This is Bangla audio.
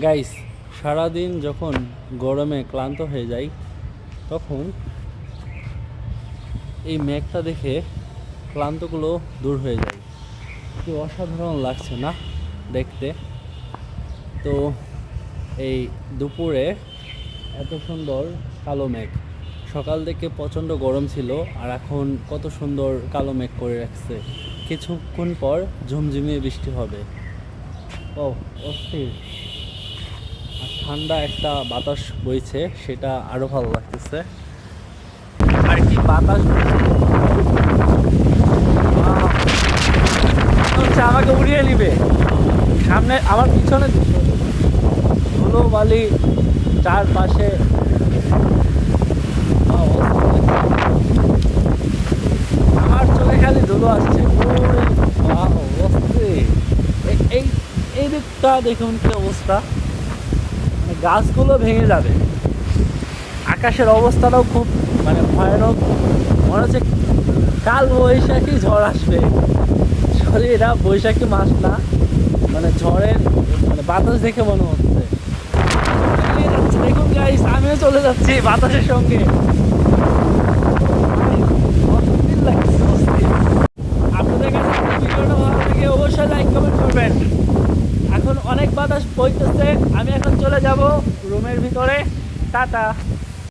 গাইস, সারাদিন যখন গরমে ক্লান্ত হয়ে যাই তখন এই মেঘটা দেখে ক্লান্তগুলো দূর হয়ে যায়। কি অসাধারণ লাগছে না দেখতে? তো এই দুপুরে এত সুন্দর কালো মেঘ, সকাল থেকে প্রচণ্ড গরম ছিল আর এখন কত সুন্দর কালো মেঘ করে রাখছে। কিছুক্ষণ পর ঝুমঝুমিয়ে বৃষ্টি হবে। ও অস্থির। আর ঠান্ডা একটা বাতাস বইছে, সেটা আরো ভালো লাগতেছে। আর কি বাতাস বইছে! হচ্ছে আমাকে উড়িয়ে নিবে। সামনে আমার পিছনে ধুলো বালি চারপাশে। আমার চোখে খালি ধুলো আসছে। ওরে অস্থির! এই এই দিকটা দেখুন কি অবস্থা, গাছগুলো ভেঙে যাবে। আকাশের অবস্থাটাও খুব ভয়ানক। মনে হচ্ছে কাল বৈশাখী ঝড় আসবে। সরি, এটা বৈশাখী মাস না, ঝড়ের বাতাস দেখে মনে হচ্ছে। দেখুন গাইস, আমিও চলে যাচ্ছি বাতাসের সঙ্গে। অস্থির লাগছে, অস্থির। আপনাদের কাছে ভিডিওটা ভালো লাগে অবশ্যই লাইক কমেন্ট করবেন। এখন অনেক বাতাস বইতেছে, আমি এখন চলে যাব রুমের ভিতরে। টাটা।